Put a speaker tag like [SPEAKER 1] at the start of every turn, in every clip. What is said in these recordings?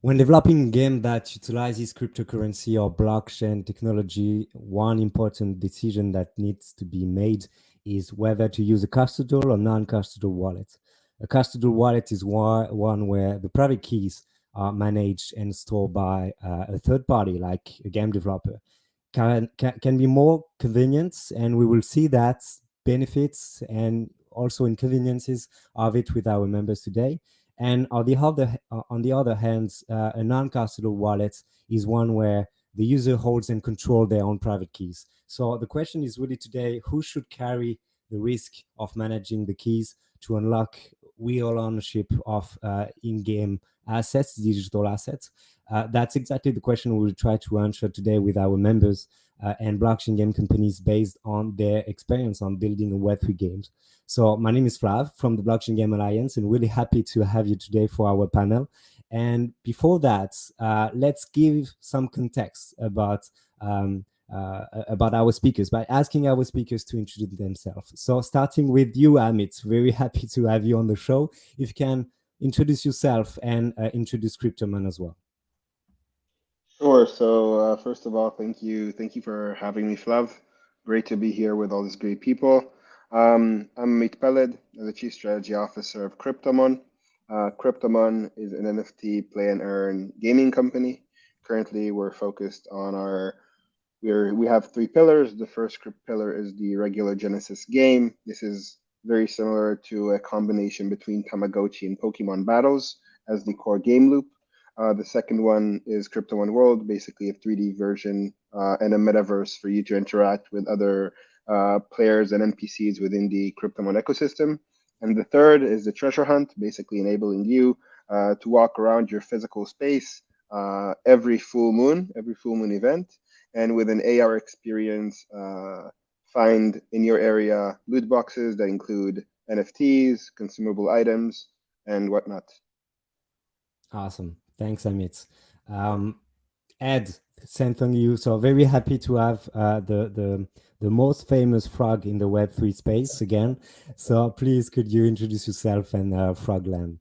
[SPEAKER 1] When developing a game that utilizes cryptocurrency or blockchain technology, one important decision that needs to be made is whether to use a custodial or non-custodial wallet. A custodial wallet is one where the private keys are managed and stored by a third party, like a game developer. Can be more convenient, and we will see that benefits and also inconveniences of it with our members today. And on the other hand, a non-custodial wallet is one where the user holds and control their own private keys. So the question is really today, who should carry the risk of managing the keys to unlock real ownership of in-game assets, digital assets? That's exactly the question we will try to answer today with our members and blockchain game companies based on their experience on building a Web3 games. So my name is Flav from the Blockchain Game Alliance, and really happy to have you today for our panel. And before that, let's give some context about our speakers by asking our speakers to introduce themselves. So starting with you, Amit, very happy to have you on the show. If you can introduce yourself and introduce Cryptomon as well.
[SPEAKER 2] Sure. So first of all, thank you for having me, Flav. Great to be here with all these great people. I'm Amit Peled, the Chief Strategy Officer of Cryptomon. Cryptomon is an NFT play and earn gaming company. Currently, we're focused on we have three pillars. The first pillar is the regular Genesis game. This is very similar to a combination between Tamagotchi and Pokemon battles as the core game loop. The second one is Cryptomon World, basically a 3D version and a metaverse for you to interact with other players and NPCs within the Cryptomon ecosystem. And the third is the treasure hunt, basically enabling you to walk around your physical space every full moon event, and with an AR experience, find in your area loot boxes that include NFTs, consumable items, and whatnot.
[SPEAKER 1] Awesome. Thanks, Amit. Ed, same thing you. So very happy to have the most famous frog in the Web3 space again. So please, could you introduce yourself and Frogland?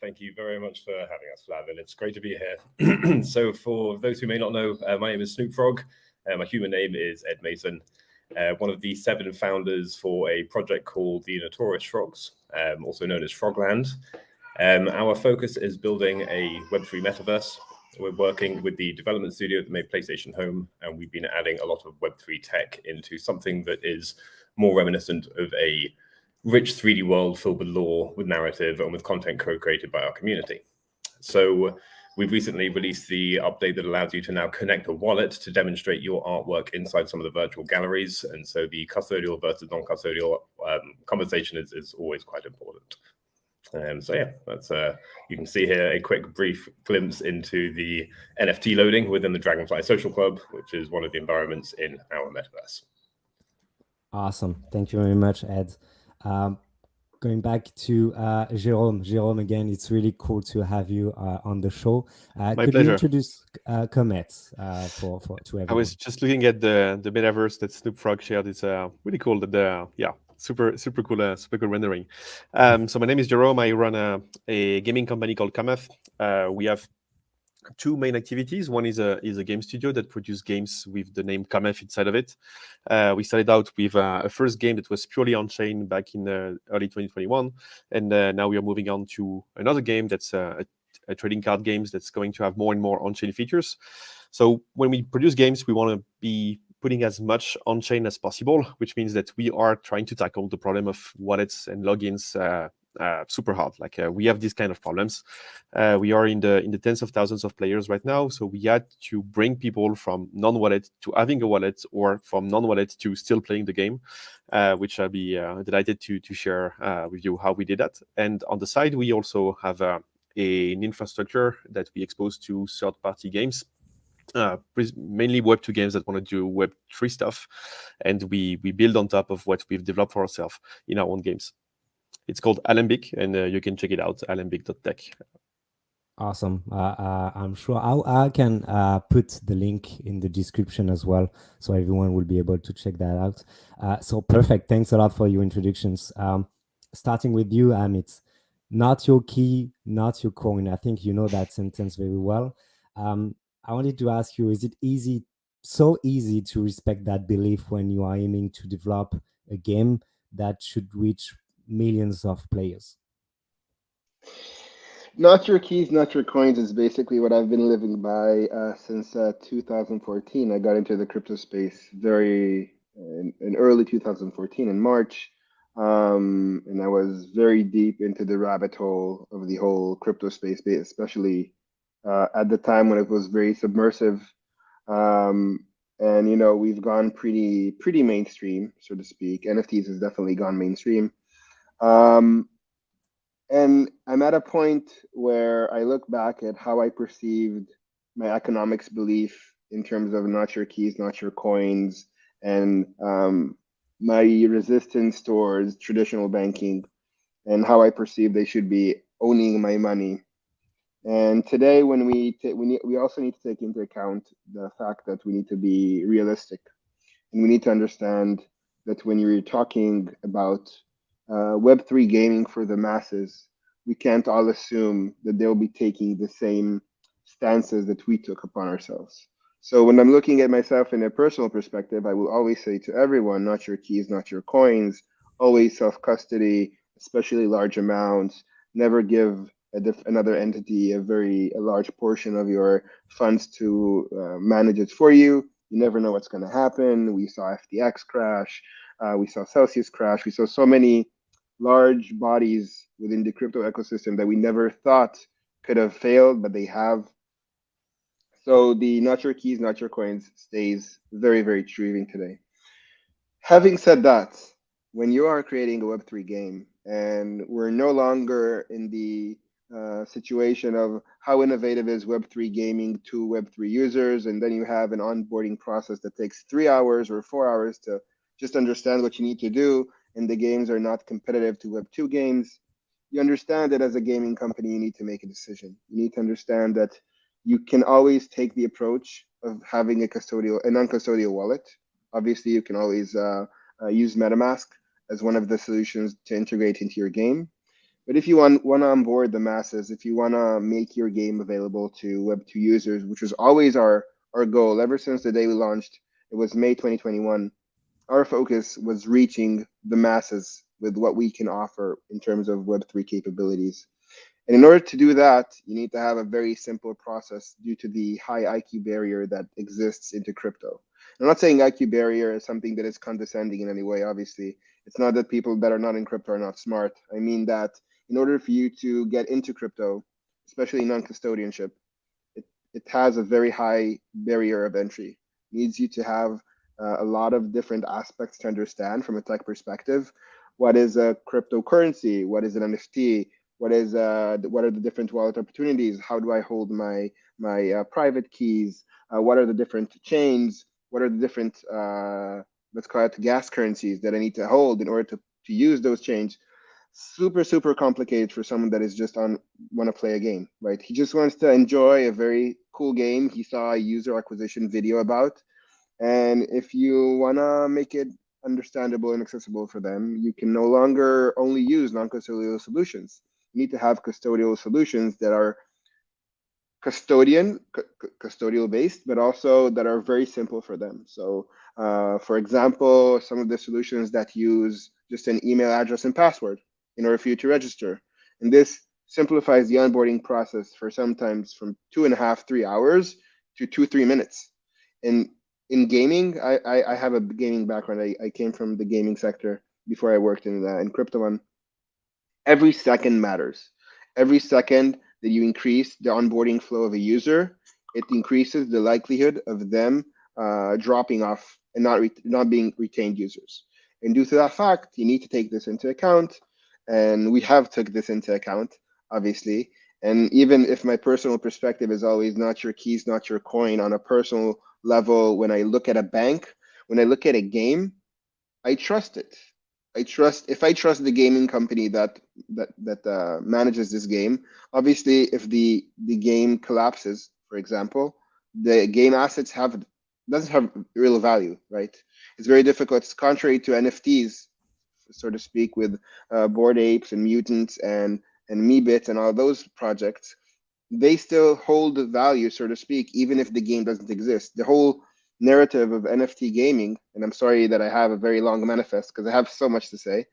[SPEAKER 3] Thank you very much for having us, Flavien. It's great to be here. So for those who may not know, my name is Snoop Frog. My human name is Ed Mason, one of the 7 founders for a project called the Notorious Frogs, also known as Frogland. Our focus is building a Web3 metaverse. We're working with the development studio that made PlayStation Home, and we've been adding a lot of Web3 tech into something that is more reminiscent of a rich 3D world filled with lore, with narrative, and with content co-created by our community. So we've recently released the update that allows you to now connect a wallet to demonstrate your artwork inside some of the virtual galleries. And so the custodial versus non-custodial conversation is always quite important. So yeah, that's you can see here a quick brief glimpse into the NFT loading within the Dragonfly Social Club, which is one of the environments in our metaverse.
[SPEAKER 1] Awesome. Thank you very much, Ed. Going back to Jérome. Jérome, again, it's really cool to have you on the show.
[SPEAKER 4] My
[SPEAKER 1] could
[SPEAKER 4] pleasure.
[SPEAKER 1] you introduce Cometh to everyone?
[SPEAKER 4] I was just looking at the metaverse that Snoop Frog shared. It's really cool. Super cool rendering. So my name is Jérome. I run a gaming company called Cometh. We have 2 main activities. One is a game studio that produces games with the name Cometh inside of it. We started out with a first game that was purely on-chain back in early 2021, and now we are moving on to another game that's a trading card games that's going to have more and more on-chain features. So when we produce games, we want to be putting as much on-chain as possible, which means that we are trying to tackle the problem of wallets and logins super hard. Like we have these kind of problems. We are in the tens of thousands of players right now, so we had to bring people from non-wallet to having a wallet, or from non-wallet to still playing the game, which I'll be delighted to share with you how we did that. And on the side, we also have an infrastructure that we expose to third-party games. Mainly Web2 games that want to do Web3 stuff, and we build on top of what we've developed for ourselves in our own games. It's called Alembic, and you can check it out, alembic.tech.
[SPEAKER 1] Awesome. I'm sure I can put the link in the description as well, so everyone will be able to check that out. So perfect. Thanks a lot for your introductions. Starting with you, Amit. not your key, not your coin. I think you know that sentence very well. I wanted to ask you, is it so easy to respect that belief when you are aiming to develop a game that should reach millions of players?
[SPEAKER 2] Not your keys, not your coins is basically what I've been living by since 2014. I got into the crypto space in early 2014 in March, and I was very deep into the rabbit hole of the whole crypto space, especially at the time when it was very submersive. Um, and we've gone pretty mainstream, so to speak. NFTs has definitely gone mainstream. Um, and I'm at a point where I look back at how I perceived my economics belief in terms of not your keys, not your coins, and my resistance towards traditional banking and how I perceive they should be owning my money. And today, when we also need to take into account the fact that we need to be realistic, and we need to understand that when you're talking about Web3 gaming for the masses, we can't all assume that they'll be taking the same stances that we took upon ourselves. So when I'm looking at myself in a personal perspective, I will always say to everyone, not your keys, not your coins, always self-custody, especially large amounts. Never give another entity a large portion of your funds to manage it for you. You never know what's going to happen. We saw FTX crash. We saw Celsius crash. We saw so many large bodies within the crypto ecosystem that we never thought could have failed, but they have. So the not your keys, not your coins stays very, very true even today. Having said that, when you are creating a Web3 game and we're no longer in the situation of how innovative is Web3 gaming to Web3 users, and then you have an onboarding process that takes 3 hours or 4 hours to just understand what you need to do, and the games are not competitive to Web2 games, you understand that as a gaming company, you need to make a decision. You need to understand that you can always take the approach of having a non-custodial wallet. Obviously, you can always use MetaMask as one of the solutions to integrate into your game. But if you want to onboard the masses, if you want to make your game available to Web2 users, which was always our goal ever since the day we launched, it was May 2021, our focus was reaching the masses with what we can offer in terms of Web3 capabilities. And in order to do that, you need to have a very simple process due to the high IQ barrier that exists into crypto. I'm not saying IQ barrier is something that is condescending in any way, obviously. It's not that people that are not in crypto are not smart. I mean that in order for you to get into crypto, especially non-custodianship, it has a very high barrier of entry. It needs you to have a lot of different aspects to understand from a tech perspective. What is a cryptocurrency? What is an NFT? What are the different wallet opportunities? How do I hold my private keys? What are the different chains? What are the different let's call it gas currencies that I need to hold in order to use those chains? Super complicated for someone that is just want to play a game, right? He just wants to enjoy a very cool game he saw a user acquisition video about, and if you want to make it understandable and accessible for them, you can no longer only use non-custodial solutions. You need to have custodial solutions that are custodial based, but also that are very simple for them. So for example, some of the solutions that use just an email address and password in order for you to register. And this simplifies the onboarding process for sometimes from 2.5, 3 hours to 2-3 minutes. And in gaming, I have a gaming background. I came from the gaming sector before I worked in Cryptomon. Every second matters. Every second that you increase the onboarding flow of a user, it increases the likelihood of them dropping off and not being retained users. And due to that fact, you need to take this into account. And we have took this into account, obviously. And even if my personal perspective is always not your keys, not your coin, on a personal level, when I look at a bank, when I look at a game, I trust it. If I trust the gaming company that manages this game. Obviously, if the game collapses, for example, the game assets doesn't have real value, right? It's very difficult. It's contrary to NFTs, so to speak, with Bored Apes and Mutants and and Meebit and all those projects, they still hold value, so to speak, even if the game doesn't exist. The whole narrative of NFT gaming, and I'm sorry that I have a very long manifest because I have so much to say,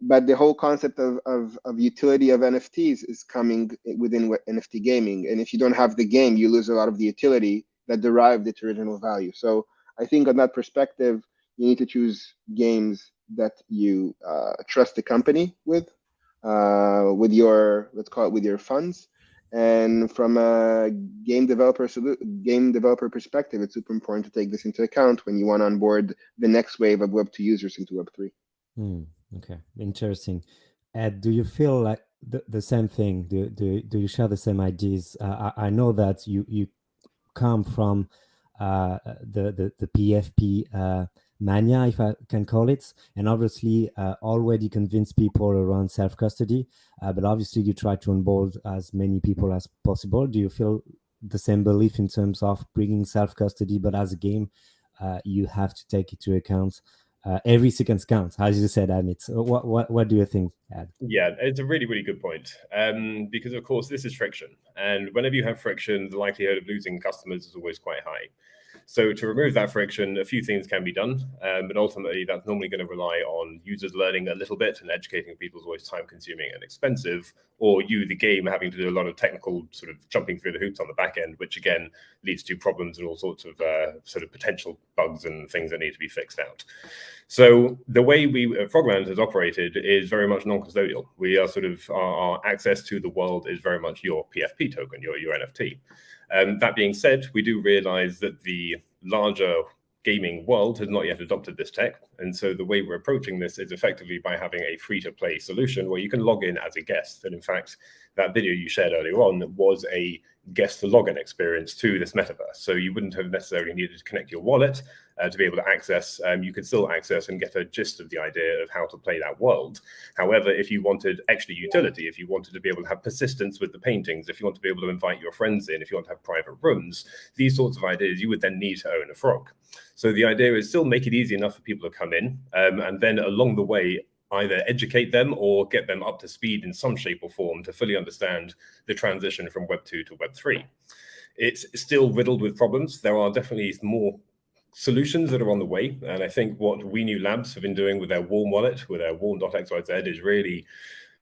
[SPEAKER 2] but the whole concept of utility of NFTs is coming within NFT gaming. And if you don't have the game, you lose a lot of the utility that derived its original value. So I think on that perspective, you need to choose games that you trust the company with your, let's call it, with your funds. And from a game developer perspective, it's super important to take this into account when you want to onboard the next wave of Web2 users into Web3.
[SPEAKER 1] Okay, interesting. Ed, do you feel like the same thing? Do you share the same ideas? I know that you come from the PFP mania, if I can call it, and obviously already convince people around self-custody, but obviously you try to onboard as many people as possible. Do you feel the same belief in terms of bringing self-custody, but as a game, you have to take into account every second counts, as you said, Amit. What do you think, Ed?
[SPEAKER 3] Yeah, it's a really, really good point. Because of course this is friction, and whenever you have friction, the likelihood of losing customers is always quite high. So to remove that friction, a few things can be done, but ultimately that's normally going to rely on users learning a little bit, and educating people is always time consuming and expensive, or you, the game, having to do a lot of technical sort of jumping through the hoops on the back end, which again leads to problems and all sorts of sort of potential bugs and things that need to be fixed out. So the way we Frogland has operated is very much non-custodial. We are sort of our access to the world is very much your PFP token, your NFT. That being said, we do realize that the larger gaming world has not yet adopted this tech. And so the way we're approaching this is effectively by having a free-to-play solution where you can log in as a guest. And in fact, that video you shared earlier on was a guest login experience to this metaverse. So you wouldn't have necessarily needed to connect your wallet to be able to access. You could still access and get a gist of the idea of how to play that world. However, if you wanted extra utility, if you wanted to be able to have persistence with the paintings, if you want to be able to invite your friends in, if you want to have private rooms, these sorts of ideas, you would then need to own a frog. So the idea is still make it easy enough for people to come in, and then along the way, either educate them or get them up to speed in some shape or form to fully understand the transition from Web 2 to Web 3. It's still riddled with problems. There are definitely more solutions that are on the way. And I think what We New Labs have been doing with their warm wallet, with their warm.xyz, is really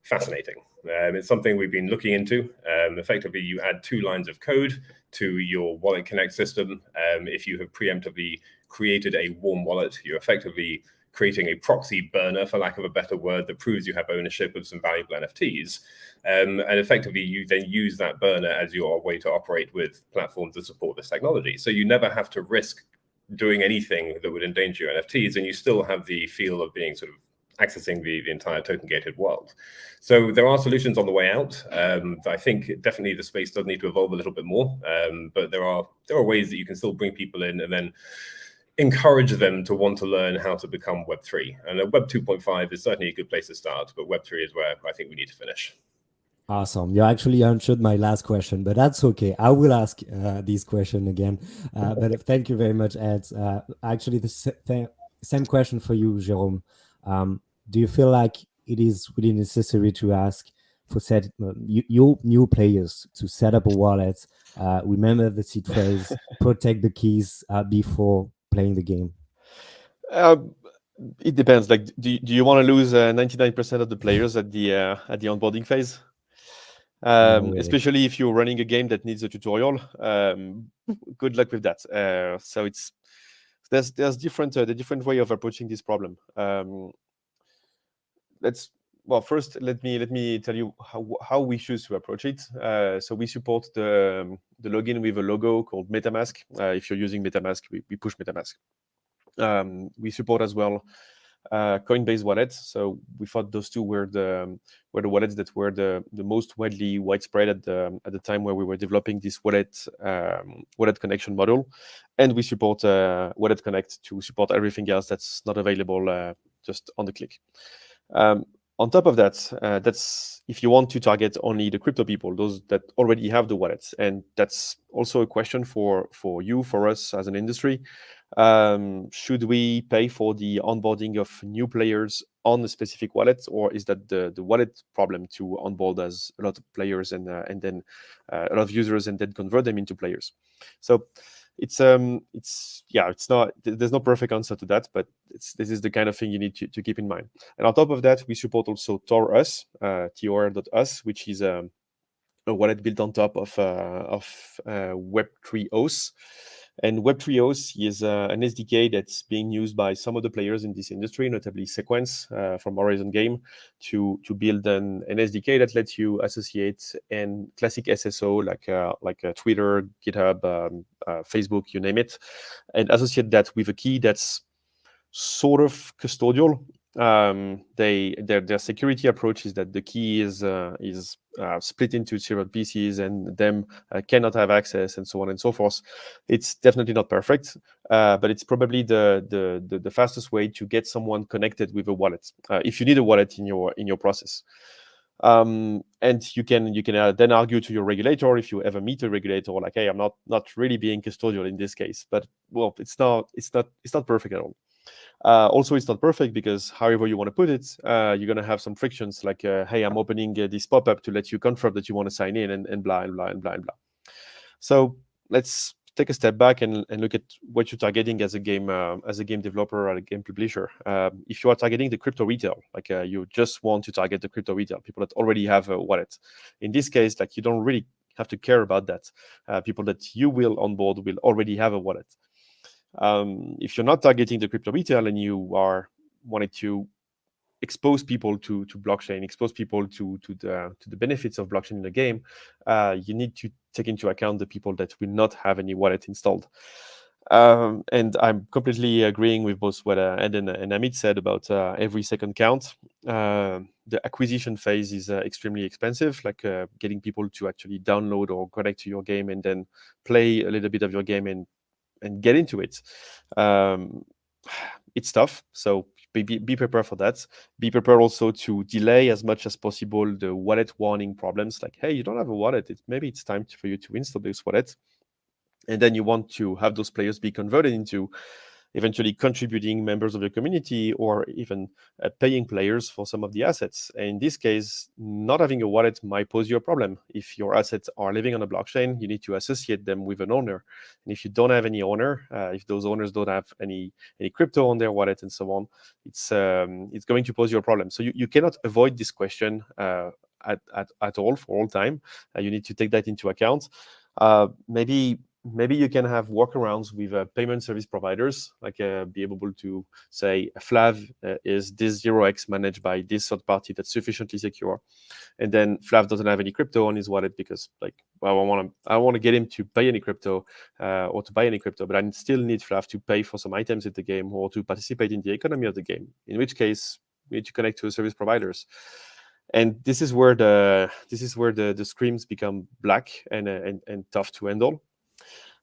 [SPEAKER 3] fascinating. It's something we've been looking into. Effectively, you add 2 lines of code to your Wallet Connect system. If you have preemptively created a warm wallet, you're effectively creating a proxy burner, for lack of a better word, that proves you have ownership of some valuable NFTs. And effectively, you then use that burner as your way to operate with platforms that support this technology. So you never have to risk doing anything that would endanger your NFTs, and you still have the feel of being sort of accessing the entire token-gated world. So there are solutions on the way out. I think definitely the space does need to evolve a little bit more, but there are ways that you can still bring people in and then encourage them to want to learn how to become Web3. And Web 2.5 is certainly a good place to start, but Web3 is where I think we need to finish.
[SPEAKER 1] Awesome. You actually answered my last question, but that's okay. I will ask this question again. But thank you very much, Ed. Actually, the same question for you, Jérome. Do you feel like it is really necessary to ask for your new players to set up a wallet, remember the seed phrase, protect the keys before playing the game?
[SPEAKER 4] It depends. Like, do you want to lose 99% of the players at the onboarding phase? No, especially if you're running a game that needs a tutorial. Good luck with that. So there's the different way of approaching this problem. First let me tell you how we choose to approach it. So we support the login with a logo called MetaMask. If you're using MetaMask, we push MetaMask. We support as well Coinbase wallets. So we thought those two were the wallets that were the most widespread at the time where we were developing this wallet connection model. And we support Wallet Connect to support everything else that's not available just on the click. On top of that, that's if you want to target only the crypto people, those that already have the wallets. And that's also a question for you, for us as an industry. Should we pay for the onboarding of new players on a specific wallet, or is that the wallet problem to onboard as a lot of players and then a lot of users and then convert them into players? So it's not, there's no perfect answer to that, but this is the kind of thing you need to keep in mind. And on top of that, we support also Tor.us, tor.us, which is a wallet built on top of Web3 OS. And Web3 OS is an SDK that's being used by some of the players in this industry, notably Sequence from Horizon Game, to build an SDK that lets you associate and classic SSO like Twitter, GitHub, Facebook, you name it, and associate that with a key that's sort of custodial. Their security approach is that the key is split into several pieces, and them cannot have access, and so on and so forth. It's definitely not perfect, but it's probably the fastest way to get someone connected with a wallet, if you need a wallet in your process. And you can then argue to your regulator, if you ever meet a regulator, like, hey, I'm not really being custodial in this case, but well, it's not perfect at all. Also, it's not perfect because however you want to put it, you're going to have some frictions like, hey, I'm opening this pop-up to let you confirm that you want to sign in, and blah, and blah, and blah, and blah. So let's take a step back and look at what you're targeting as a game developer or a game publisher. If you are targeting the crypto retail, like you just want to target the crypto retail, people that already have a wallet. In this case, like, you don't really have to care about that. People that you will onboard will already have a wallet. If you're not targeting the crypto retail and you are wanting to expose people to blockchain, expose people to the benefits of blockchain in the game, you need to take into account the people that will not have any wallet installed. And I'm completely agreeing with both what Ed and Amit said about every second count. The acquisition phase is extremely expensive, like getting people to actually download or connect to your game and then play a little bit of your game and get into it. It's tough, so be prepared for that. Be prepared also to delay as much as possible the wallet warning problems, like, hey, you don't have a wallet, maybe it's time for you to install this wallet. And then you want to have those players be converted into eventually contributing members of your community, or even paying players for some of the assets. And in this case, not having a wallet might pose you a problem. If your assets are living on a blockchain, you need to associate them with an owner. And if you don't have any owner, if those owners don't have any crypto on their wallet and so on, it's going to pose you a problem. So you cannot avoid this question at all for all time. You need to take that into account. Maybe you can have workarounds with payment service providers, like be able to say, Flav is this 0x managed by this third party that's sufficiently secure, and then Flav doesn't have any crypto on his wallet because, like, well, I want to get him to pay any crypto or to buy any crypto, but I still need Flav to pay for some items in the game or to participate in the economy of the game. In which case, we need to connect to the service providers. And this is where the screams become black and tough to handle.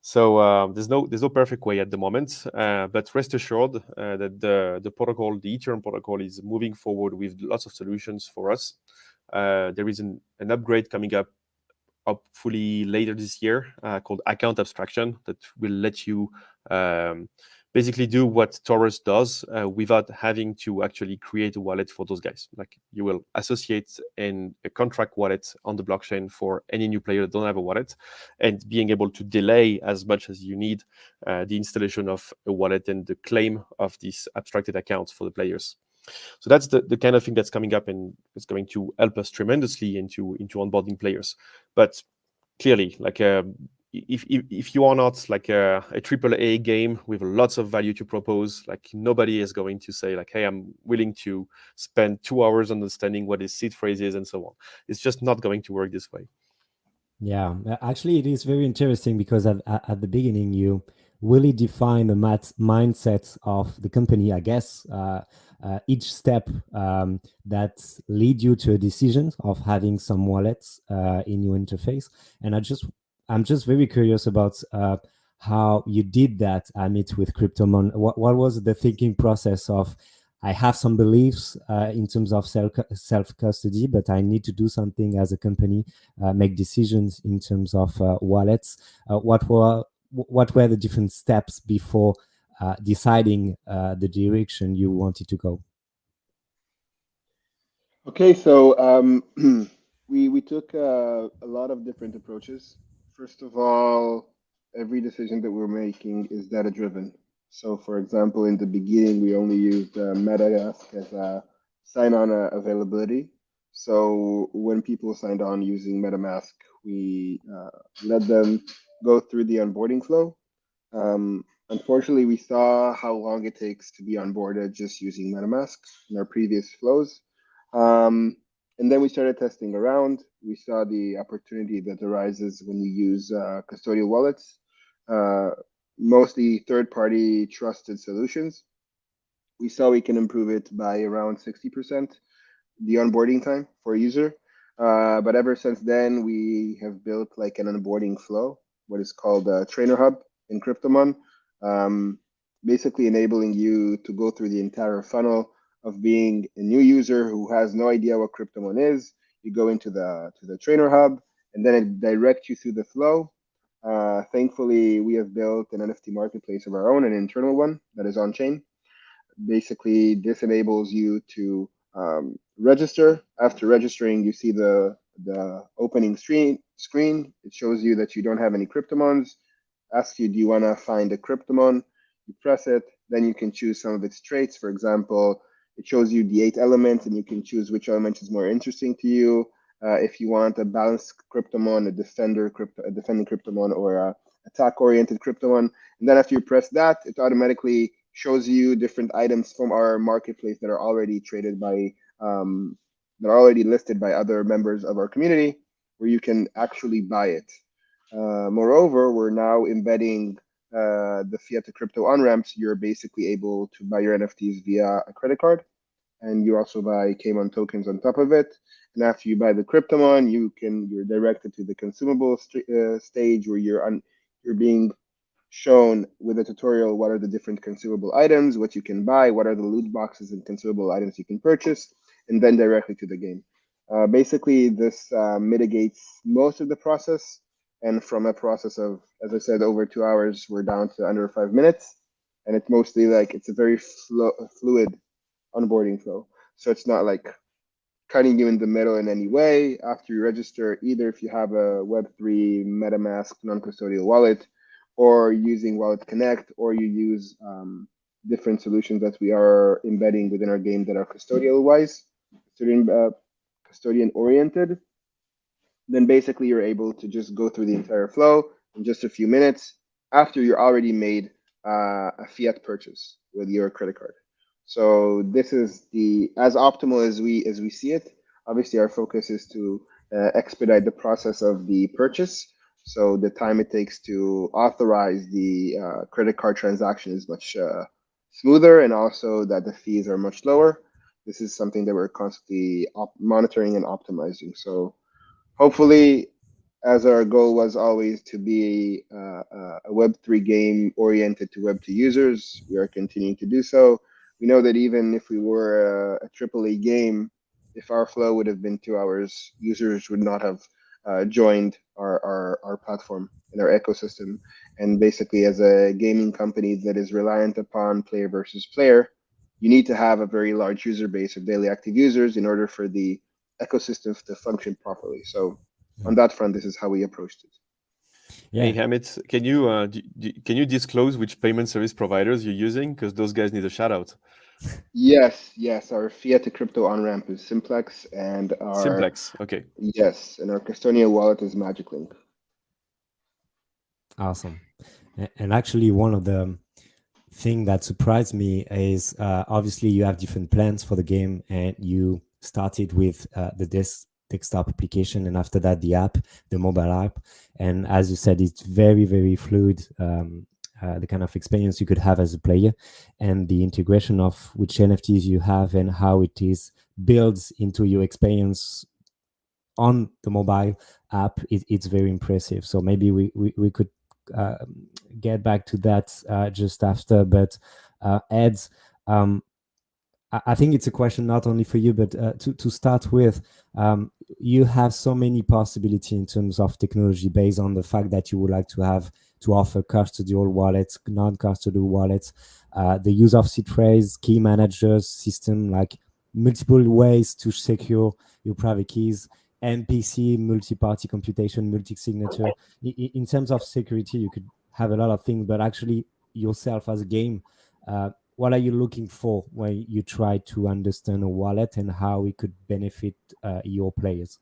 [SPEAKER 4] So there's no perfect way at the moment, but rest assured that the protocol, the Ethereum protocol, is moving forward with lots of solutions for us. There is an upgrade coming up hopefully later this year called account abstraction that will let you basically do what Taurus does without having to actually create a wallet for those guys. Like, you will associate a contract wallet on the blockchain for any new player that don't have a wallet, and being able to delay as much as you need the installation of a wallet and the claim of these abstracted accounts for the players. So that's the kind of thing that's coming up, and it's going to help us tremendously into onboarding players. But clearly, like, if you are not like a AAA game with lots of value to propose, like, nobody is going to say, like, hey, I'm willing to spend 2 hours understanding what this seed phrase is and so on. It's just not going to work this way.
[SPEAKER 1] Yeah, actually, it is very interesting because at the beginning, you really define the mindset of the company, I guess. Each step that lead you to a decision of having some wallets in your interface. And I'm just very curious about how you did that, Amit, with Cryptomon. What was the thinking process of, I have some beliefs in terms of self-custody, but I need to do something as a company, make decisions in terms of wallets. What were the different steps before deciding the direction you wanted to go?
[SPEAKER 2] Okay, so we took a lot of different approaches. First of all, every decision that we're making is data driven. So, for example, in the beginning, we only used MetaMask as a sign-on availability. So when people signed on using MetaMask, we let them go through the onboarding flow. Unfortunately, we saw how long it takes to be onboarded just using MetaMask in our previous flows. And then we started testing around. We saw the opportunity that arises when you use custodial wallets, mostly third-party trusted solutions. We saw we can improve it by around 60%, the onboarding time for a user. But ever since then, we have built like an onboarding flow, what is called a trainer hub in Cryptomon, basically enabling you to go through the entire funnel of being a new user who has no idea what Cryptomon is. You go into the trainer hub, and then it directs you through the flow. Thankfully, we have built an NFT marketplace of our own, an internal one that is on chain. Basically, this enables you to register. After registering, you see the opening screen. It shows you that you don't have any Cryptomons. Asks you, do you want to find a Cryptomon? You press it, then you can choose some of its traits. For example, it shows you the 8 elements, and you can choose which element is more interesting to you. If you want a balanced Cryptomon, a defending Cryptomon, or a attack-oriented Cryptomon. And then after you press that, it automatically shows you different items from our marketplace that are already traded by, that are already listed by other members of our community, where you can actually buy it. Moreover, we're now embedding the fiat to crypto on-ramps. You're basically able to buy your NFTs via a credit card, and you also buy Cayman tokens on top of it. And after you buy the Cryptomon, you're directed to the consumable stage, where you're being shown with a tutorial what are the different consumable items, what you can buy, what are the loot boxes and consumable items you can purchase, and then directly to the game. Basically, this mitigates most of the process. And from a process of, as I said, over 2 hours, we're down to under 5 minutes. And it's mostly like, it's a very fluid onboarding flow. So it's not like cutting you in the middle in any way. After you register, either if you have a Web3 MetaMask non-custodial wallet, or using Wallet Connect, or you use different solutions that we are embedding within our game that are custodial-wise, custodian-oriented, then basically you're able to just go through the entire flow in just a few minutes after you're already made a fiat purchase with your credit card. So this is as optimal as we see it. Obviously, our focus is to expedite the process of the purchase. So the time it takes to authorize the credit card transaction is much smoother, and also that the fees are much lower. This is something that we're constantly monitoring and optimizing. So hopefully, as our goal was always to be a Web3 game oriented to Web2 users, we are continuing to do so. We know that even if we were a AAA game, if our flow would have been 2 hours, users would not have joined our platform and our ecosystem. And basically, as a gaming company that is reliant upon player versus player, you need to have a very large user base of daily active users in order for the ecosystems to function properly. So on that front, this is how we approached it.
[SPEAKER 1] Yeah.
[SPEAKER 4] Hey, Amit, can you disclose which payment service providers you're using? Because those guys need a shout out.
[SPEAKER 2] Yes. Our fiat to crypto on-ramp is Simplex, and our
[SPEAKER 4] Simplex, okay.
[SPEAKER 2] Yes, and our custodial wallet is Magic Link.
[SPEAKER 1] Awesome. And actually, one of the thing that surprised me is obviously you have different plans for the game, and you started with the desktop application, and after that the app, the mobile app. And as you said, it's very, very fluid, the kind of experience you could have as a player, and the integration of which NFTs you have and how it is builds into your experience on the mobile app. It's very impressive. So maybe we could get back to that just after. But Ed, I think it's a question not only for you, but to start with, you have so many possibilities in terms of technology based on the fact that you would like to have to offer custodial wallets, non-custodial wallets, the use of seed phrase, key managers system, like multiple ways to secure your private keys, MPC, multi-party computation, multi-signature. In terms of security, you could have a lot of things, but actually yourself as a game, what are you looking for when you try to understand a wallet and how it could benefit your players?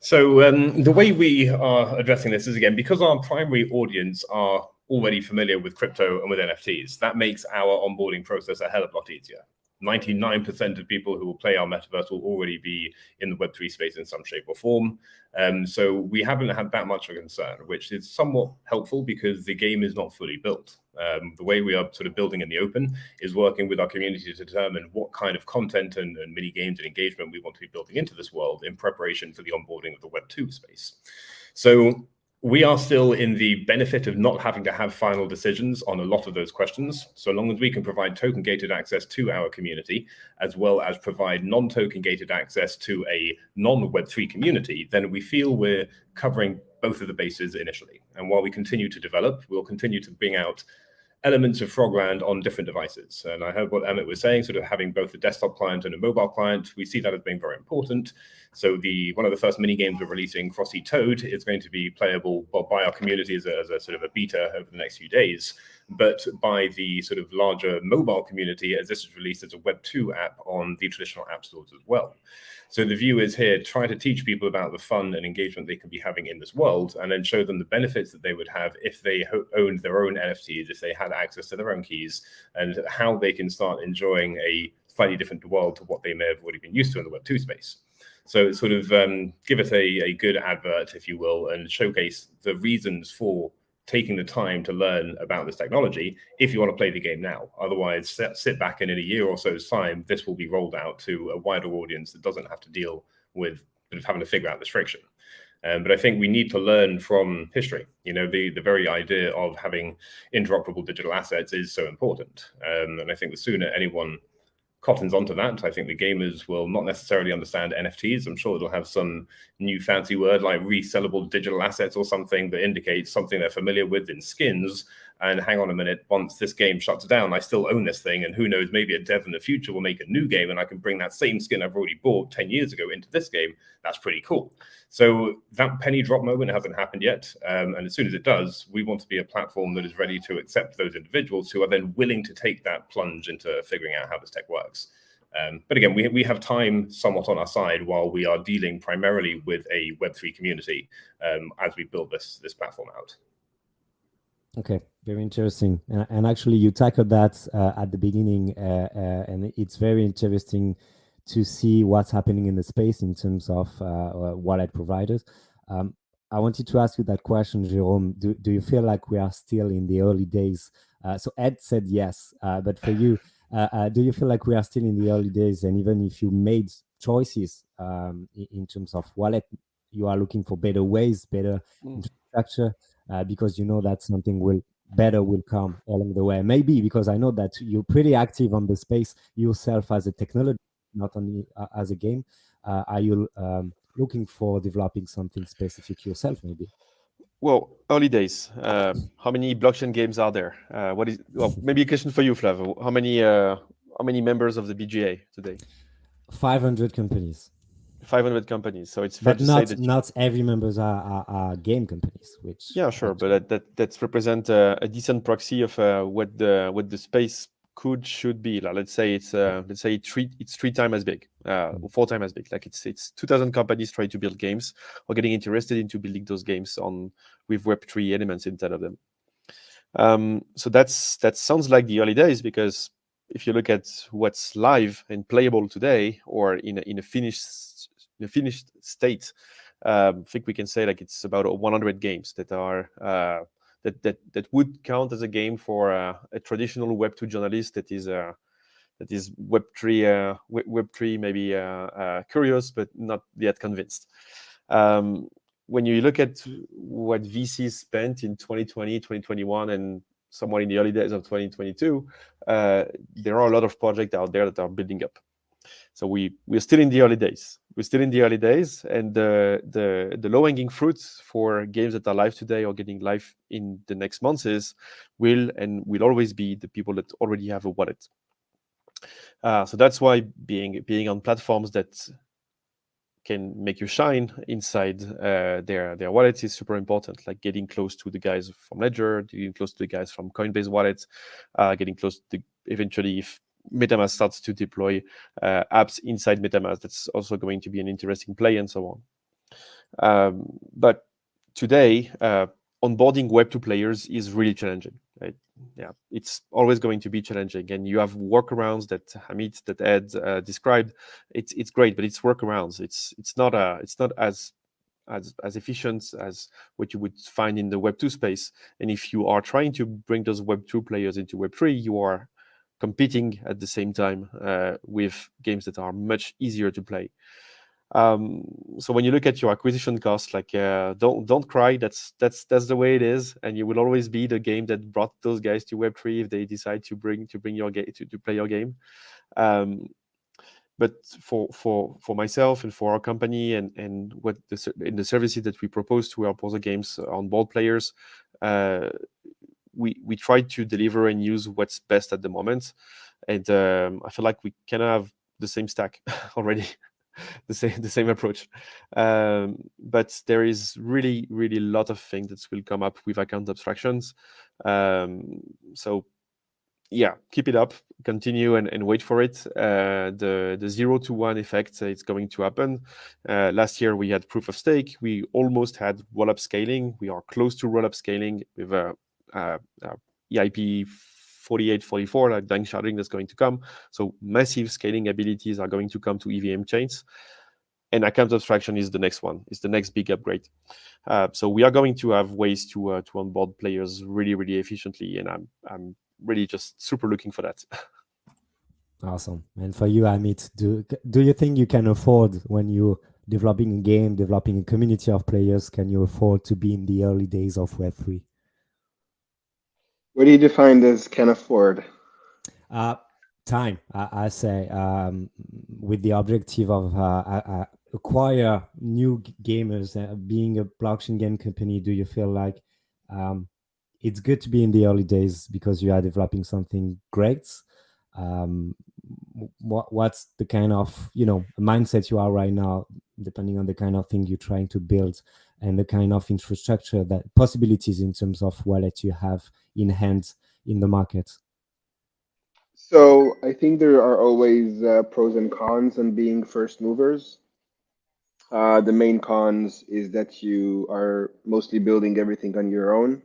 [SPEAKER 3] So the way we are addressing this is, again, because our primary audience are already familiar with crypto and with NFTs, that makes our onboarding process a hell of a lot easier. 99% of people who will play our metaverse will already be in the Web3 space in some shape or form. So we haven't had that much of a concern, which is somewhat helpful because the game is not fully built. The way we are sort of building in the open is working with our community to determine what kind of content and mini games and engagement we want to be building into this world in preparation for the onboarding of the Web2 space. So we are still in the benefit of not having to have final decisions on a lot of those questions, so long as we can provide token-gated access to our community, as well as provide non-token-gated access to a non-Web3 community, then we feel we're covering both of the bases initially. And while we continue to develop, we'll continue to bring out elements of Frogland on different devices. And I heard what Amit was saying, sort of having both a desktop client and a mobile client. We see that as being very important. So one of the first mini games we're releasing, Frosty Toad, is going to be playable by our community as a sort of a beta over the next few days, but by the sort of larger mobile community as this is released as a Web2 app on the traditional app stores as well. So the view is here, try to teach people about the fun and engagement they can be having in this world, and then show them the benefits that they would have if they owned their own NFTs, if they had access to their own keys, and how they can start enjoying a slightly different world to what they may have already been used to in the Web2 space. So sort of give it a good advert, if you will, and showcase the reasons for taking the time to learn about this technology if you want to play the game now. Otherwise, sit back and in a year or so's time, this will be rolled out to a wider audience that doesn't have to deal with sort of having to figure out this friction. But I think we need to learn from history. You know, the very idea of having interoperable digital assets is so important. And I think the sooner anyone cottons onto that, I think the gamers will not necessarily understand NFTs. I'm sure it'll have some new fancy word like resellable digital assets or something that indicates something they're familiar with in skins. And hang on a minute, once this game shuts down, I still own this thing. And who knows, maybe a dev in the future will make a new game and I can bring that same skin I've already bought 10 years ago into this game. That's pretty cool. So that penny drop moment hasn't happened yet. And as soon as it does, we want to be a platform that is ready to accept those individuals who are then willing to take that plunge into figuring out how this tech works. But again, we have time somewhat on our side while we are dealing primarily with a Web3 community as we build this platform out.
[SPEAKER 1] Okay, very interesting. And actually, you tackled that at the beginning, and it's very interesting to see what's happening in the space in terms of wallet providers. I wanted to ask you that question, Jérome. Do you feel like we are still in the early days? So Ed said yes, but for you, do you feel like we are still in the early days? And even if you made choices in terms of wallet, you are looking for better ways, better infrastructure, because you know that something better will come along the way. Maybe because I know that you're pretty active on the space yourself as a technology, not only as a game. Are you looking for developing something specific yourself, maybe?
[SPEAKER 4] Well, early days. How many blockchain games are there? Maybe a question for you, Flav. How many members of the BGA today?
[SPEAKER 1] 500 companies.
[SPEAKER 4] 500 companies. So it's fair
[SPEAKER 1] but
[SPEAKER 4] to say that
[SPEAKER 1] not every members are game companies, which
[SPEAKER 4] sure, but that represent a decent proxy of what the space should be. Like, let's say it's three times as big, or 4 times as big. Like it's 2,000 companies trying to build games or getting interested into building those games with Web3 elements inside of them. So that sounds like the early days, because if you look at what's live and playable today, or in a finished state, I think we can say like it's about 100 games that are that would count as a game for a traditional Web2 journalist that is Web3 maybe curious but not yet convinced. When you look at what VCs spent in 2020, 2021, and somewhat in the early days of 2022, there are a lot of projects out there that are building up. So we're still in the early days. we're still in the early days, and the low-hanging fruits for games that are live today or getting live in the next months will always be the people that already have a wallet. So that's why being on platforms that can make you shine inside their wallets is super important. Like getting close to the guys from Ledger, getting close to the guys from Coinbase wallets, getting close to eventually if MetaMask starts to deploy apps inside MetaMask, that's also going to be an interesting play and so on. But today, onboarding Web2 players is really challenging. Right? Yeah, it's always going to be challenging, and you have workarounds that Amit, that Ed described. It's great, but it's workarounds. It's not as efficient as what you would find in the Web2 space. And if you are trying to bring those Web2 players into Web3, you are competing at the same time with games that are much easier to play. So when you look at your acquisition costs, like don't cry. That's the way it is, and you will always be the game that brought those guys to Web3 if they decide to bring your game to play your game. But for myself and for our company and what in the services that we propose to our browser games on board players, we try to deliver and use what's best at the moment, and I feel like we can have the same stack already. the same approach, but there is really a lot of things that will come up with account abstractions. So yeah, keep it up, continue and wait for it. The 0 to 1 effect, it's going to happen. Last year we had proof of stake. We almost had roll-up scaling. We are close to roll-up scaling with EIP 4844, like Dang sharding, that's going to come. So massive scaling abilities are going to come to EVM chains. And account abstraction is the next one. It's the next big upgrade. So we are going to have ways to onboard players really efficiently, and I'm really just super looking for that.
[SPEAKER 1] Awesome. And for you, Amit, do you think you can afford, when you're developing a game, developing a community of players, can you afford to be in the early days of Web3?
[SPEAKER 2] What do you define as can afford?
[SPEAKER 1] Time, I say, with the objective of acquire new gamers. Being a blockchain game company, do you feel like it's good to be in the early days because you are developing something great? What's the kind of mindset you are right now, depending on the kind of thing you're trying to build and the kind of infrastructure, that possibilities in terms of wallet you have in hand in the market?
[SPEAKER 2] So I think there are always pros and cons on being first movers. The main cons is that you are mostly building everything on your own,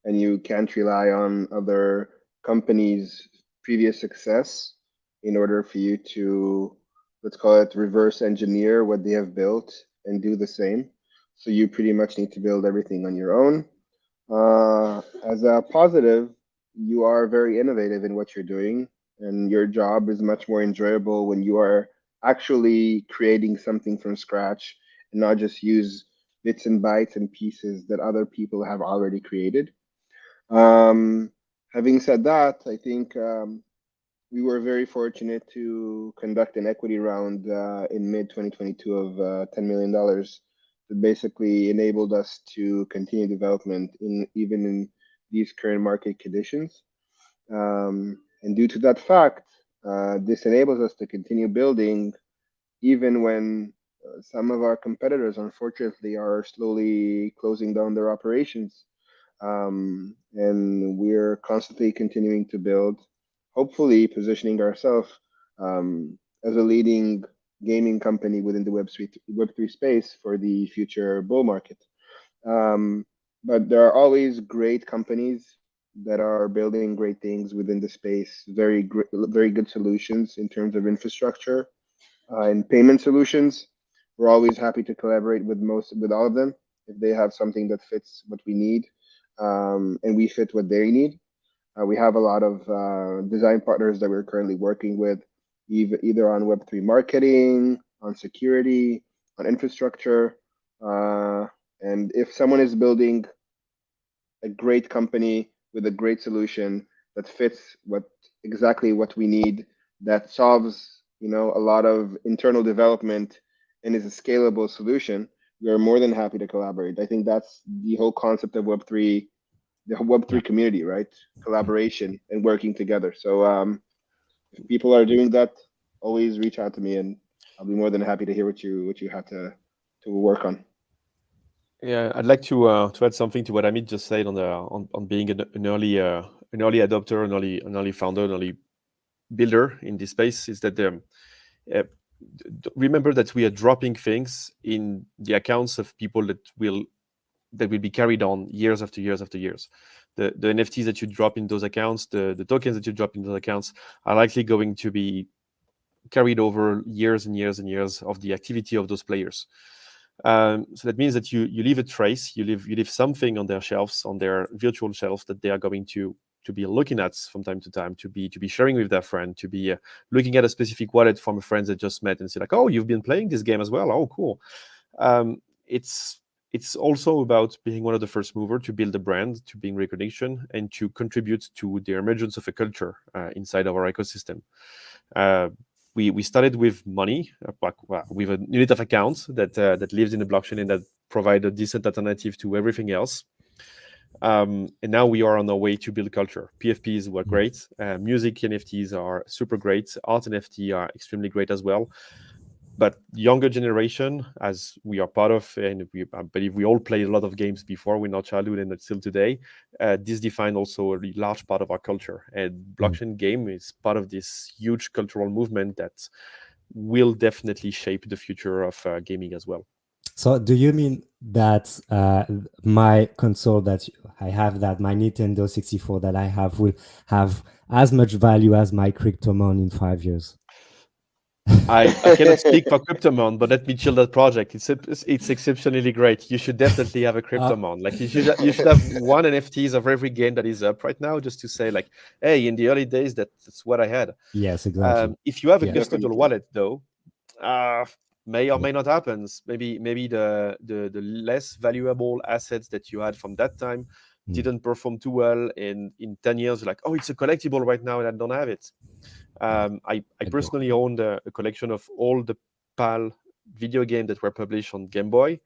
[SPEAKER 2] and you can't rely on other companies' previous success in order for you to, let's call it, reverse engineer what they have built and do the same. So you pretty much need to build everything on your own. As a positive, you are very innovative in what you're doing, and your job is much more enjoyable when you are actually creating something from scratch and not just use bits and bytes and pieces that other people have already created. Having said that, I think we were very fortunate to conduct an equity round in mid 2022 of $10 million that basically enabled us to continue development even in these current market conditions. And due to that fact, this enables us to continue building even when some of our competitors, unfortunately, are slowly closing down their operations. And we're constantly continuing to build, hopefully positioning ourselves as a leading gaming company within the Web3 space for the future bull market. But there are always great companies that are building great things within the space, very good solutions in terms of infrastructure and payment solutions. We're always happy to collaborate with all of them if they have something that fits what we need, and we fit what they need. We have a lot of design partners that we're currently working with, either on Web3 marketing, on security, on infrastructure. And if someone is building a great company with a great solution that fits exactly what we need, that solves a lot of internal development and is a scalable solution, we are more than happy to collaborate. I think that's the whole concept of Web3, the Web3 community, right? Collaboration and working together. So if people are doing that, always reach out to me, and I'll be more than happy to hear what you have to work on.
[SPEAKER 4] Yeah, I'd like to add something to what Amit just said on being an early adopter, an early founder, an early builder in this space. Is that remember that we are dropping things in the accounts of people that will be carried on years after years after years. The NFTs that you drop in those accounts, the tokens that you drop in those accounts are likely going to be carried over years and years and years of the activity of those players. So that means that you leave a trace, you leave something on their shelves, on their virtual shelves, that they are going to be looking at from time to time, to be sharing with their friend, to be looking at a specific wallet from a friend that just met and say like, oh, you've been playing this game as well. Oh, cool. It's also about being one of the first mover to build a brand, to bring recognition, and to contribute to the emergence of a culture inside of our ecosystem. We started with money, with a unit of accounts that lives in the blockchain and that provide a decent alternative to everything else. And now we are on our way to build culture. PFPs were great. Music NFTs are super great. Art NFT are extremely great as well. But younger generation, as we are part of, and I believe we all played a lot of games before in our childhood and still today, this defined also a really large part of our culture. And blockchain game is part of this huge cultural movement that will definitely shape the future of gaming as well.
[SPEAKER 1] So do you mean that my console that I have, that my Nintendo 64 that I have, will have as much value as my Kryptomon in 5 years?
[SPEAKER 4] I cannot speak for Cryptomon, but let me chill that project. It's exceptionally great. You should definitely have a Cryptomon. Like you should have one NFTs of every game that is up right now, just to say like, hey, in the early days, that's what I had.
[SPEAKER 1] Yes, exactly.
[SPEAKER 4] If you have a custodial wallet, though, may or may not happen. Maybe the less valuable assets that you had from that time didn't perform too well, and in 10 years, you're like, oh, it's a collectible right now, and I don't have it. I personally owned a collection of all the PAL video games that were published on Game Boy.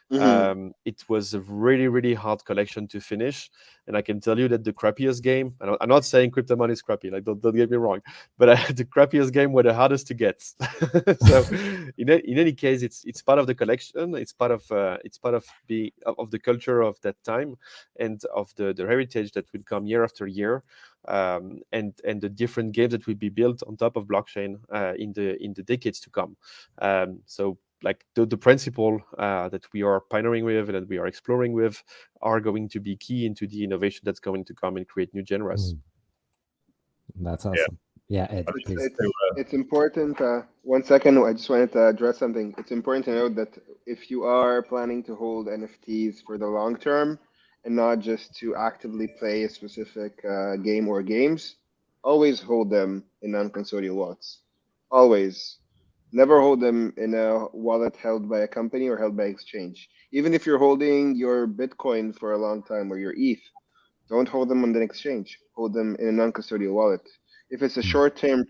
[SPEAKER 4] It was a really, really hard collection to finish, and I can tell you that the crappiest game, and I'm not saying Kryptomon is crappy, like don't get me wrong, but the crappiest game were the hardest to get. So in any case, it's part of the collection. It's part of the culture of that time, and of the heritage that will come year after year, and the different games that will be built on top of blockchain in the decades to come. So like the principle that we are pioneering with and that we are exploring with are going to be key into the innovation that's going to come and create new genres.
[SPEAKER 1] That's awesome. Yeah, Ed, please.
[SPEAKER 2] It's important. 1 second, I just wanted to address something. It's important to note that if you are planning to hold NFTs for the long term and not just to actively play a specific game or games, always hold them in non-custodial wallets. Always. Never hold them in a wallet held by a company or held by exchange. Even if you're holding your Bitcoin for a long time or your ETH, don't hold them on an exchange. Hold them in a non-custodial wallet. If it's a short-term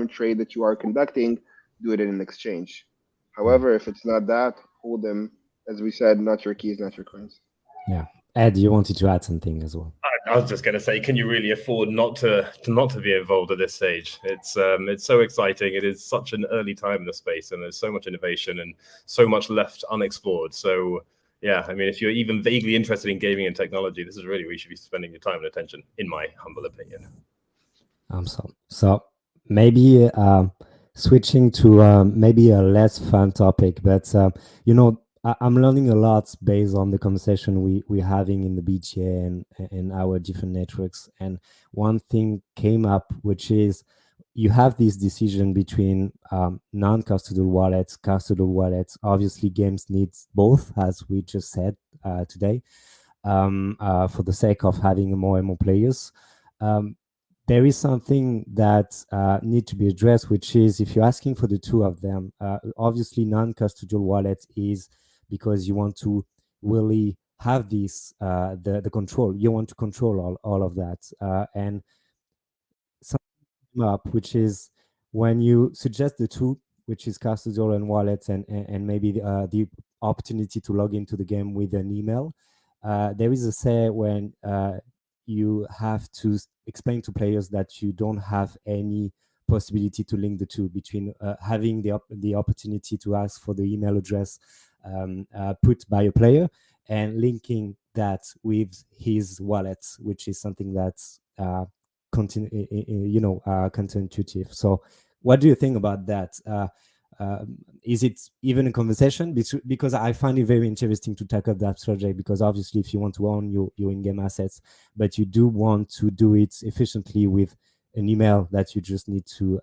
[SPEAKER 2] trade that you are conducting, do it in an exchange. However, if it's not that, hold them, as we said, not your keys, not your coins.
[SPEAKER 1] Yeah. Ed, you wanted to add something as well.
[SPEAKER 3] I was just going to say, can you really afford not to be involved at this stage? It's so exciting. It is such an early time in the space, and there's so much innovation and so much left unexplored. So yeah, I mean, if you're even vaguely interested in gaming and technology, this is really where you should be spending your time and attention, in my humble opinion.
[SPEAKER 1] So maybe switching to maybe a less fun topic, but I'm learning a lot based on the conversation we're having in the BTA and our different networks. And one thing came up, which is you have this decision between non-custodial wallets, custodial wallets. Obviously, games needs both, as we just said today, for the sake of having more and more players. There is something that need to be addressed, which is if you're asking for the two of them, obviously non-custodial wallet is because you want to really have this the control. You want to control all of that, and something up, which is when you suggest the two, which is custodial and wallets, and maybe the opportunity to log into the game with an email. There is a say when you have to explain to players that you don't have any possibility to link the two, between having the opportunity to ask for the email address put by a player and linking that with his wallet, which is something that's counterintuitive. So what do you think about that? Is it even a conversation? Because I find it very interesting to tackle that subject, because obviously if you want to own your in-game assets, but you do want to do it efficiently with an email that you just need to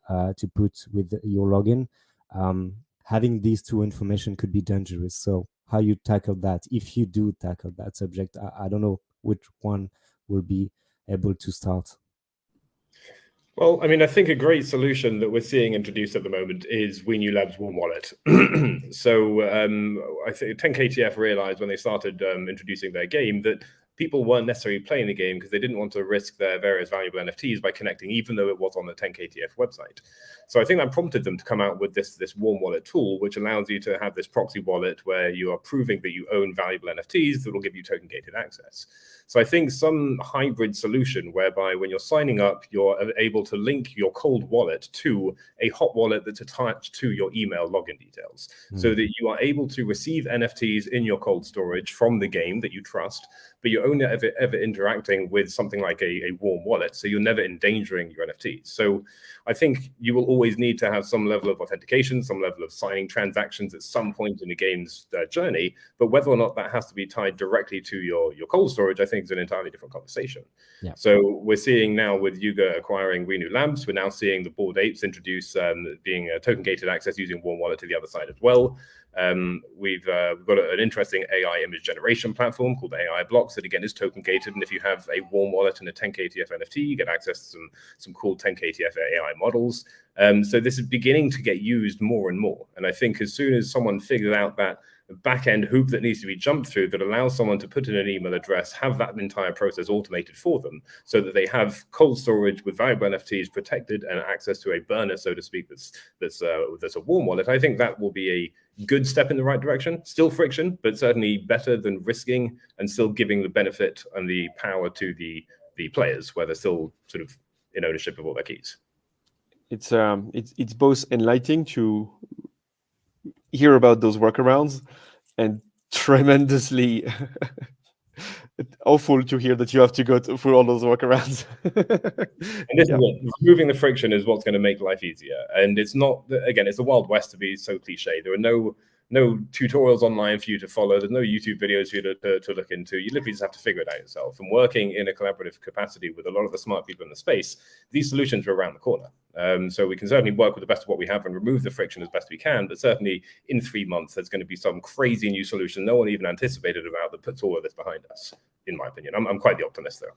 [SPEAKER 1] put with your login, having these two information could be dangerous. So how you tackle that, if you do tackle that subject? I don't know which one will be able to start.
[SPEAKER 3] Well, I mean, I think a great solution that we're seeing introduced at the moment is We Knew Labs Warm Wallet. So I think 10KTF realized when they started introducing their game that people weren't necessarily playing the game because they didn't want to risk their various valuable NFTs by connecting, even though it was on the 10KTF website. So I think that prompted them to come out with this warm wallet tool, which allows you to have this proxy wallet where you are proving that you own valuable NFTs that will give you token gated access. So I think some hybrid solution whereby when you're signing up, you're able to link your cold wallet to a hot wallet that's attached to your email login details, so that you are able to receive NFTs in your cold storage from the game that you trust, but you're only ever interacting with something like a warm wallet, so you're never endangering your NFTs. So I think you will always need to have some level of authentication, some level of signing transactions at some point in the game's journey, but whether or not that has to be tied directly to your cold storage, I think is an entirely different conversation. Yeah. So we're seeing now with Yuga acquiring We Knew Labs, we're now seeing the Bored Apes introduce being a token gated access using warm wallet to the other side as well. We've got an interesting AI image generation platform called AI Blocks that again is token gated, and if you have a warm wallet and a 10KTF NFT, you get access to some cool 10KTF AI models. So this is beginning to get used more and more, and I think as soon as someone figures out that back-end hoop that needs to be jumped through that allows someone to put in an email address, have that entire process automated for them, so that they have cold storage with valuable NFTs protected and access to a burner, so to speak, that's a warm wallet, I think that will be a good step in the right direction. Still friction, but certainly better than risking and still giving the benefit and the power to the players, where they're still sort of in ownership of all their keys. It's
[SPEAKER 4] both enlightening to hear about those workarounds and tremendously awful to hear that you have to go through all those workarounds.
[SPEAKER 3] And this is it. Removing the friction is what's going to make life easier. And it's not, again, it's the Wild West to be so cliche. There are no tutorials online for you to follow. There's no YouTube videos for you to look into. You literally just have to figure it out yourself. And working in a collaborative capacity with a lot of the smart people in the space, these solutions are around the corner. So we can certainly work with the best of what we have and remove the friction as best we can. But certainly in 3 months, there's going to be some crazy new solution no one even anticipated about that puts all of this behind us, in my opinion. I'm quite the optimist, though.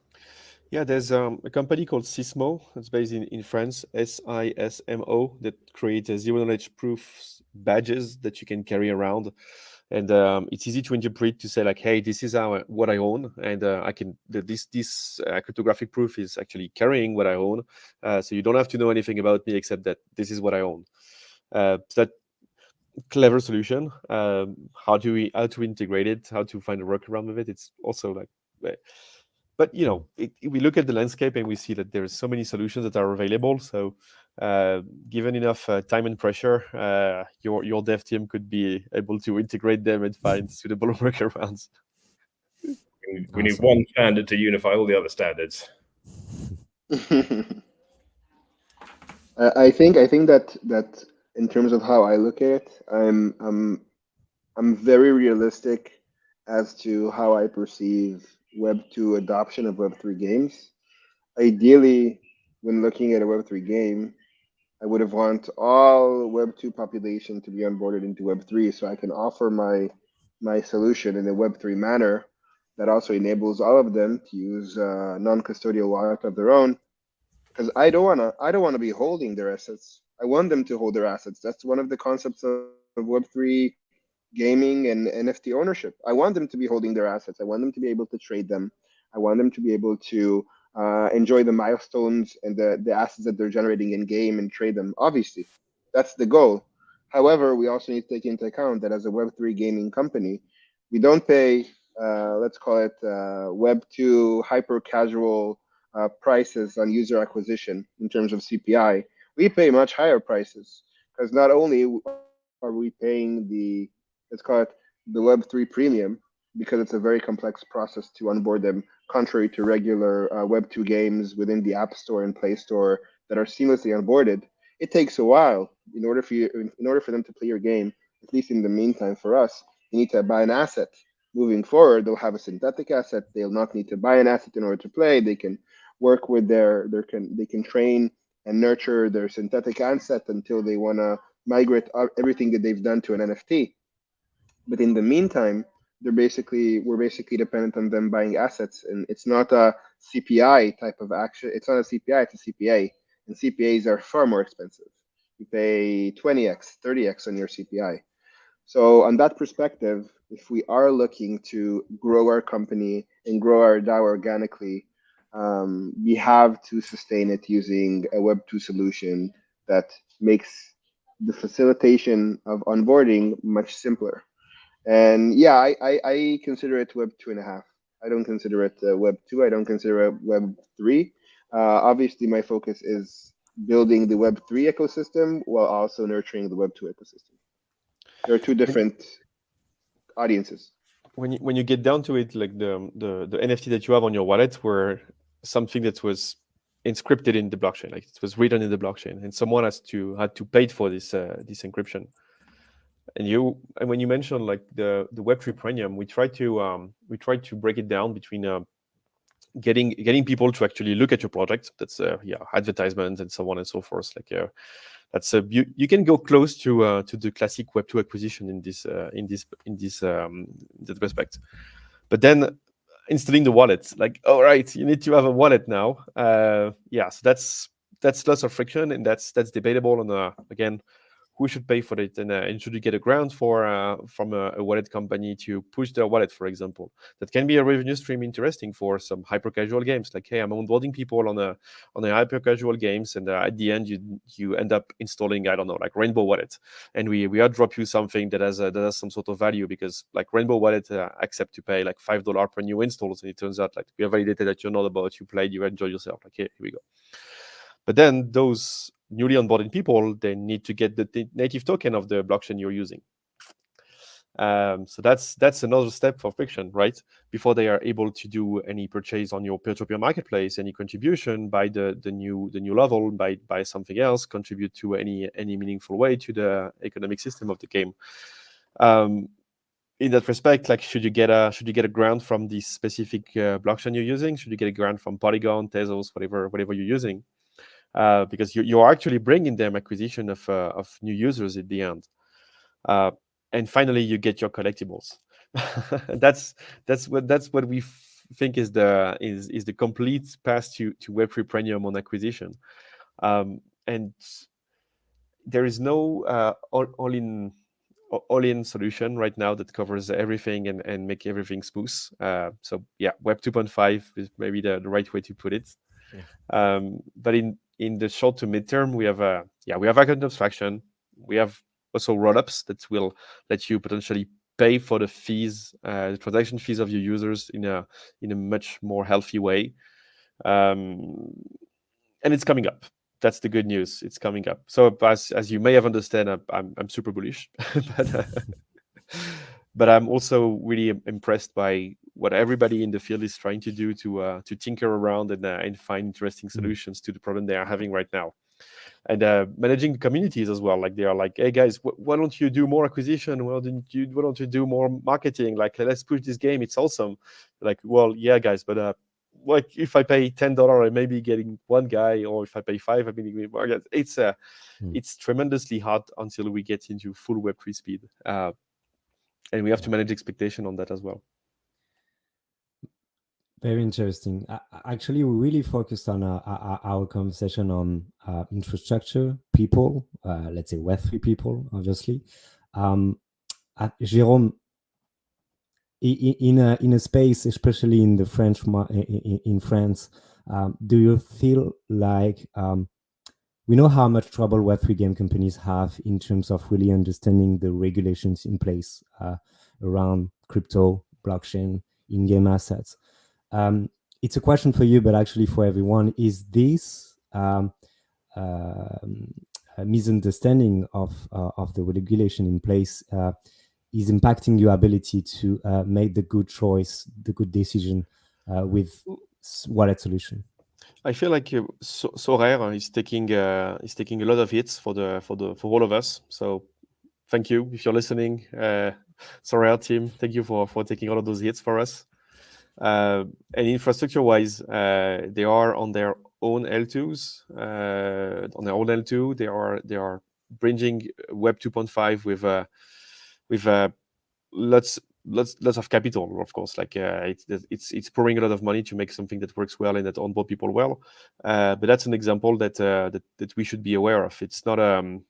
[SPEAKER 4] Yeah, there's a company called Sismo. It's based in France, SISMO, that creates zero knowledge proof badges that you can carry around. And it's easy to interpret to say like, hey, this is what I own, and I can this cryptographic proof is actually carrying what I own. So you don't have to know anything about me except that this is what I own. So that clever solution. How to integrate it? How to find a workaround with it? It's also like. But you know, we look at the landscape and we see that there's so many solutions that are available. So, given enough time and pressure, your dev team could be able to integrate them and find suitable workarounds.
[SPEAKER 3] We need one standard to unify all the other standards.
[SPEAKER 2] I think that in terms of how I look at it, I'm very realistic as to how I perceive Web 2 adoption of Web3 games. Ideally, when looking at a Web3 game, I would have want all Web 2 population to be onboarded into Web3, so I can offer my solution in a Web3 manner that also enables all of them to use non-custodial wallet of their own. Because I don't wanna be holding their assets. I want them to hold their assets. That's one of the concepts of Web3 gaming and NFT ownership. I want them to be holding their assets. I want them to be able to trade them. I want them to be able to enjoy the milestones and the assets that they're generating in game and trade them. Obviously, that's the goal. However, we also need to take into account that as a Web3 gaming company, we don't pay, let's call it Web2 hyper casual prices on user acquisition in terms of CPI. We pay much higher prices because not only are we paying the, let's call it the Web3 Premium, because it's a very complex process to onboard them, contrary to regular Web2 games within the App Store and Play Store that are seamlessly onboarded. It takes a while in order for them to play your game. At least in the meantime, for us, you need to buy an asset. Moving forward, they'll have a synthetic asset. They'll not need to buy an asset in order to play. They can work with they can train and nurture their synthetic asset until they want to migrate everything that they've done to an NFT. But in the meantime, we're basically dependent on them buying assets, and it's not a CPI type of action. It's not a CPI, it's a CPA, and CPAs are far more expensive. You pay 20x, 30x on your CPI. So on that perspective, if we are looking to grow our company and grow our DAO organically, we have to sustain it using a Web2 solution that makes the facilitation of onboarding much simpler. And yeah, I consider it Web 2.5. I don't consider it Web 2. I don't consider it Web 3. Obviously, my focus is building the Web 3 ecosystem while also nurturing the Web 2 ecosystem. There are two different audiences.
[SPEAKER 4] When you get down to it, like the NFT that you have on your wallet were something that was encrypted in the blockchain, like it was written in the blockchain, and someone had to pay for this encryption. And when you mentioned like the WebFree Premium, we try to break it down between getting people to actually look at your project. That's advertisements and so on and so forth. Like that's you can go close to the classic Web2 acquisition in that respect. But then installing the wallet, like, all right, you need to have a wallet now. So that's lots of friction, and that's debatable. And again, who should pay for it, and should you get a grant from a wallet company to push their wallet, for example? That can be a revenue stream interesting for some hyper casual games. Like, hey, I'm onboarding people on a hyper casual games, and at the end you end up installing, I don't know, like Rainbow Wallet, and we drop you something that has some sort of value, because like Rainbow Wallet accept to pay like $5 per new installs, and it turns out like we have validated that you're not about, you played, you enjoy yourself. Like, here we go. But then those newly onboarded people, they need to get the native token of the blockchain you're using. So that's another step for friction, right? Before they are able to do any purchase on your peer-to-peer marketplace, any contribution, buy the new level, buy something else, contribute to any meaningful way to the economic system of the game. In that respect, like, should you get a grant from the specific blockchain you're using? Should you get a grant from Polygon, Tezos, whatever you're using? Because you're actually bringing them acquisition of new users at the end, and finally you get your collectibles. that's what we think is the complete path to WebFree Premium on acquisition, and there is no all-in solution right now that covers everything and make everything smooth. So yeah, Web 2.5 is maybe the right way to put it. Yeah. But in the short to midterm, we have account abstraction. We have also rollups that will let you potentially pay for the fees, the transaction fees of your users in a much more healthy way. And it's coming up. That's the good news. It's coming up. So as you may have understood, I'm super bullish, but I'm also really impressed by what everybody in the field is trying to do to tinker around and find interesting solutions to the problem they are having right now. And managing the communities as well. Like, they are like, hey guys, why don't you do more acquisition? Why don't you do more marketing? Like, let's push this game. It's awesome. Like, well, yeah, guys, but like, if I pay $10, I may be getting one guy, or if I pay $5, I may be getting more guys. It's tremendously hard until we get into full Web3 speed. And we have to manage expectation on that as well.
[SPEAKER 1] Very interesting. Actually, we really focused on our conversation on infrastructure, people, let's say Web3 people, obviously. Jérome, in a space, especially in the French in France, do you feel like we know how much trouble Web3 game companies have in terms of really understanding the regulations in place around crypto, blockchain, in-game assets. It's a question for you, but actually for everyone. Is this a misunderstanding of the regulation in place is impacting your ability to make the good choice, the good decision with wallet solution?
[SPEAKER 4] I feel like Sorare is taking a lot of hits for all of us. So thank you if you're listening, Sorare team. Thank you for taking all of those hits for us. And infrastructure-wise, they are on their own L2s. On their own L2, they are bridging Web 2.5 with lots of capital, of course. Like it's pouring a lot of money to make something that works well and that onboard people well. But that's an example that we should be aware of. It's not a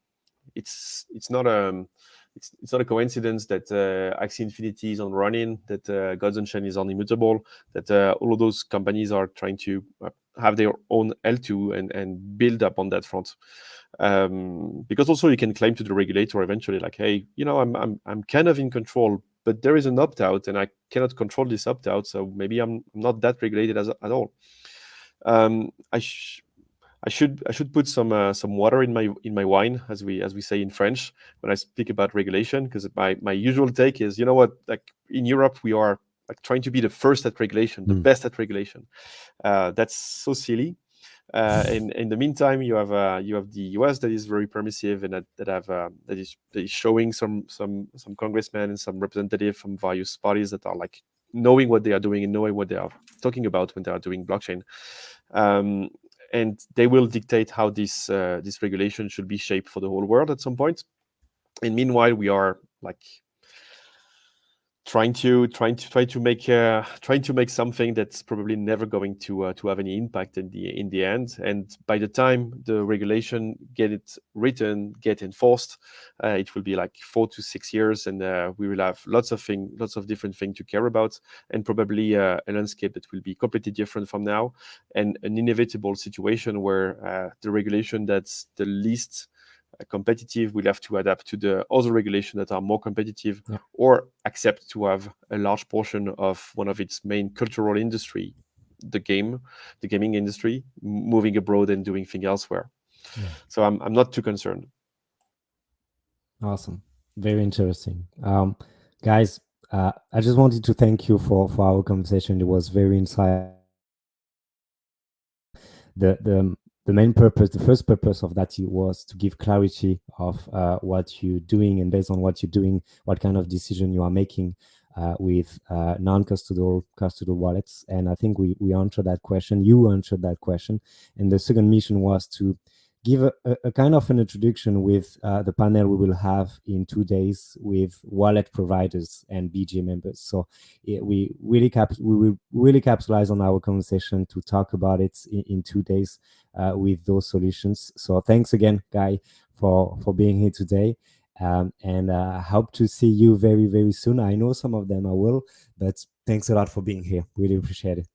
[SPEAKER 4] coincidence that Axie Infinity is on running, that Gods Unchained is on immutable, that all of those companies are trying to have their own L2 and build up on that front. Because also you can claim to the regulator eventually, like, hey, I'm kind of in control, but there is an opt-out and I cannot control this opt-out, so maybe I'm not that regulated at all. I should put some water in my wine, as we say in French, when I speak about regulation, because my usual take is, like in Europe we are like trying to be the first at regulation, the best at regulation. That's so silly. In the meantime, you have the US that is very permissive and that is showing some congressmen and some representatives from various parties that are like knowing what they are doing and knowing what they are talking about when they are doing blockchain. And they will dictate how this regulation should be shaped for the whole world at some point. And meanwhile, we are like trying to make something that's probably never going to have any impact in the end. And by the time the regulation get enforced, it will be like 4 to 6 years, and we will have lots of different things to care about, and probably a landscape that will be completely different from now, and an inevitable situation where the regulation that's the least competitive will have to adapt to the other regulations that are more competitive, or accept to have a large portion of one of its main cultural industry, the gaming industry, moving abroad and doing things elsewhere. So I'm not too concerned.
[SPEAKER 1] Awesome. Very interesting. Guys, I just wanted to thank you for our conversation. It was very insightful. The main purpose, the first purpose of that was to give clarity of what you're doing, and based on what you're doing, what kind of decision you are making with non-custodial, custodial wallets. And I think we answered that question. You answered that question. And the second mission was to give a kind of an introduction with the panel we will have in 2 days with wallet providers and BGA members. So we will really capitalize on our conversation to talk about it in 2 days with those solutions. So thanks again, Guy, for being here today. And I hope to see you very, very soon. I know some of them I will, but thanks a lot for being here. Really appreciate it.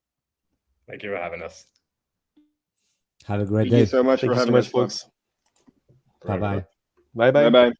[SPEAKER 3] Thank you for having us.
[SPEAKER 1] Have a great
[SPEAKER 2] Thank
[SPEAKER 1] day.
[SPEAKER 2] you so much for having us,
[SPEAKER 4] folks.
[SPEAKER 1] Bye-bye.
[SPEAKER 4] Bye-bye.
[SPEAKER 2] Bye-bye.